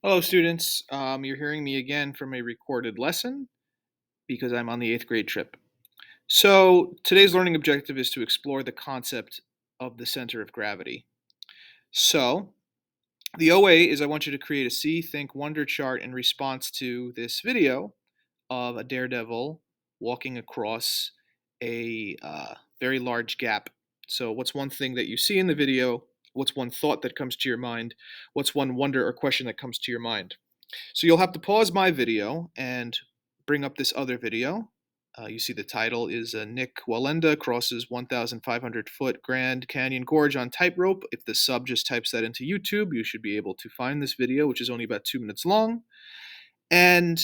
Hello, students. You're hearing me again from a recorded lesson because I'm on the eighth grade trip. So, today's learning objective is to explore the concept of the center of gravity. So, the OA is I want you to create a see, think, wonder chart in response to this video of a daredevil walking across a very large gap. So, what's one thing that you see in the video? What's one thought that comes to your mind? What's one wonder or question that comes to your mind? So you'll have to pause my video and bring up this other video. You see the title is Nick Walenda crosses 1,500-foot Grand Canyon Gorge on tightrope. If the sub just types that into YouTube, you should be able to find this video, which is only about 2 minutes long. And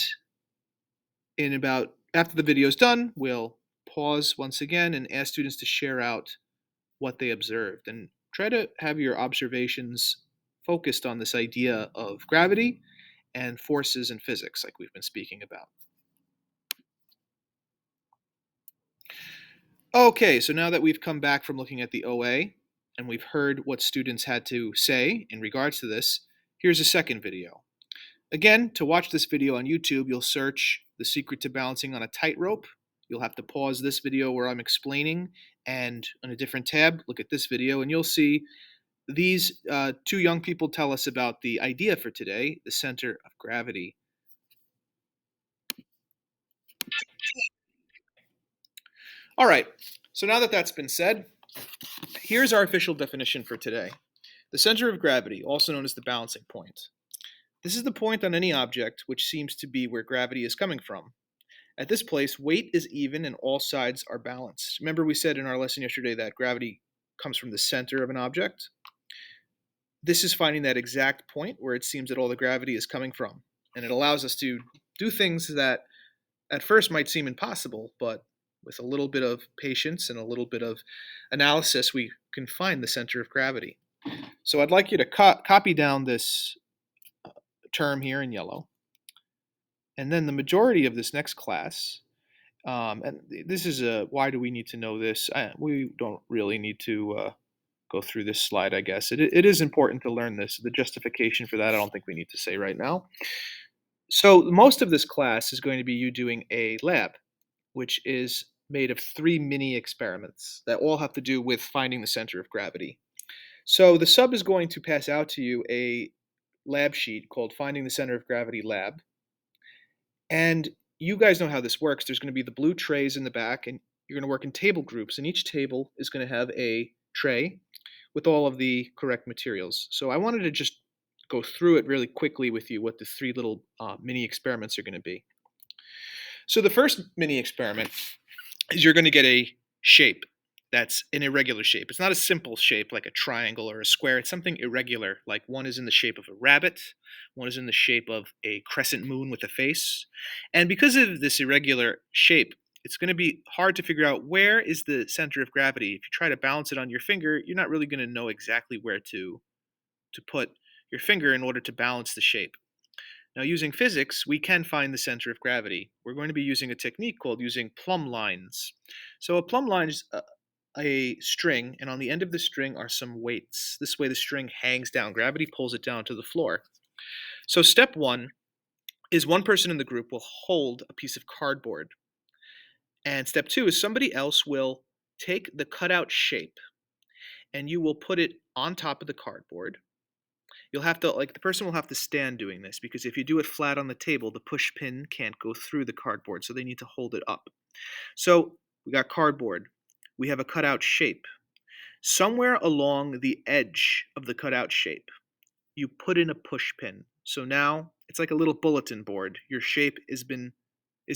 in about after the video is done, we'll pause once again and ask students to share out what they observed and try to have your observations focused on this idea of gravity and forces in physics, like we've been speaking about. Okay, so now that we've come back from looking at the OA and we've heard what students had to say in regards to this, here's a second video. Again, to watch this video on YouTube, you'll search The Secret to Balancing on a Tightrope. You'll have to pause this video where I'm explaining, and on a different tab, look at this video, and you'll see these two young people tell us about the idea for today, the center of gravity. All right, so now that that's been said, here's our official definition for today. The center of gravity, also known as the balancing point. This is the point on any object which seems to be where gravity is coming from. At this place, weight is even and all sides are balanced. Remember we said in our lesson yesterday that gravity comes from the center of an object? This is finding that exact point where it seems that all the gravity is coming from. And it allows us to do things that at first might seem impossible, but with a little bit of patience and a little bit of analysis, we can find the center of gravity. So I'd like you to copy down this term here in yellow. And then the majority of this next class, and this is a why do we need to know this? We don't really need to go through this slide, I guess. It is important to learn this. The justification for that, I don't think we need to say right now. So most of this class is going to be you doing a lab, which is made of 3 mini experiments that all have to do with finding the center of gravity. So the sub is going to pass out to you a lab sheet called Finding the Center of Gravity Lab. And you guys know how this works. There's going to be the blue trays in the back, and you're going to work in table groups, and each table is going to have a tray with all of the correct materials. So I wanted to just go through it really quickly with you what the 3 little mini experiments are going to be. So the first mini experiment is you're going to get a shape that's an irregular shape. It's not a simple shape like a triangle or a square. It's something irregular, like one is in the shape of a rabbit, one is in the shape of a crescent moon with a face. And because of this irregular shape, it's going to be hard to figure out where is the center of gravity. If you try to balance it on your finger, you're not really going to know exactly where to put your finger in order to balance the shape. Now, using physics, we can find the center of gravity. We're going to be using a technique called using plumb lines. So a plumb line is a string, and on the end of the string are some weights. This way the string hangs down. Gravity pulls it down to the floor. So step 1 is one person in the group will hold a piece of cardboard. And step 2 is somebody else will take the cutout shape and you will put it on top of the cardboard. You'll have to, like, the person will have to stand doing this because if you do it flat on the table, the push pin can't go through the cardboard, so they need to hold it up. So we got cardboard. We have a cutout shape. Somewhere along the edge of the cutout shape, you put in a push pin. So now it's like a little bulletin board. Your shape is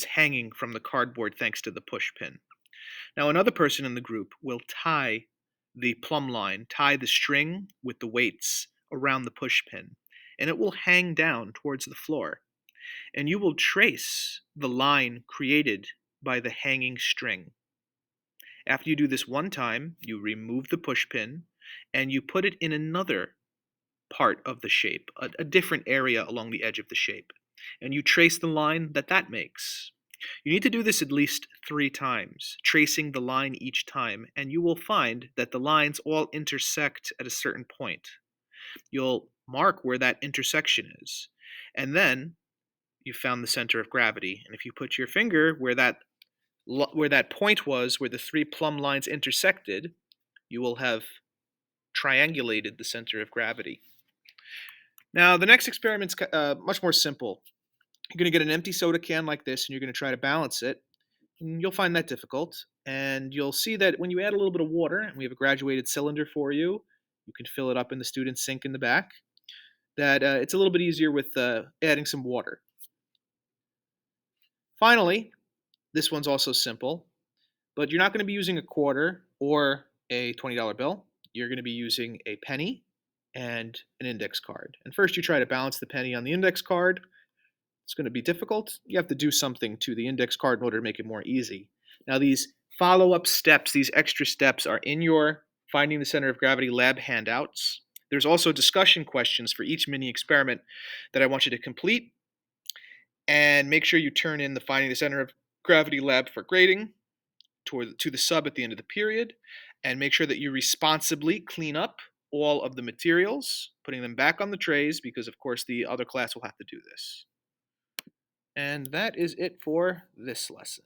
hanging from the cardboard thanks to the push pin. Now another person in the group will tie the plumb line, tie the string with the weights around the push pin, and it will hang down towards the floor. And you will trace the line created by the hanging string. After you do this one time, you remove the push pin and you put it in another part of the shape, a different area along the edge of the shape, and you trace the line that makes. You need to do this at least 3 times, tracing the line each time, and you will find that the lines all intersect at a certain point. You'll mark where that intersection is. And then you found the center of gravity. And if you put your finger where that point was, where the three plumb lines intersected, you will have triangulated the center of gravity. Now, the next experiment's much more simple. You're going to get an empty soda can like this, and you're going to try to balance it. And you'll find that difficult. And you'll see that when you add a little bit of water, and we have a graduated cylinder for you, you can fill it up in the student's sink in the back, that it's a little bit easier with adding some water. Finally, this one's also simple, but you're not going to be using a quarter or a $20 bill. You're going to be using a penny and an index card. And first you try to balance the penny on the index card. It's going to be difficult. You have to do something to the index card in order to make it more easy. Now these follow-up steps, these extra steps are in your Finding the Center of Gravity lab handouts. There's also discussion questions for each mini experiment that I want you to complete. And make sure you turn in the Finding the Center of Gravity lab for grading to the sub at the end of the period. And make sure that you responsibly clean up all of the materials, putting them back on the trays, because of course the other class will have to do this. And that is it for this lesson.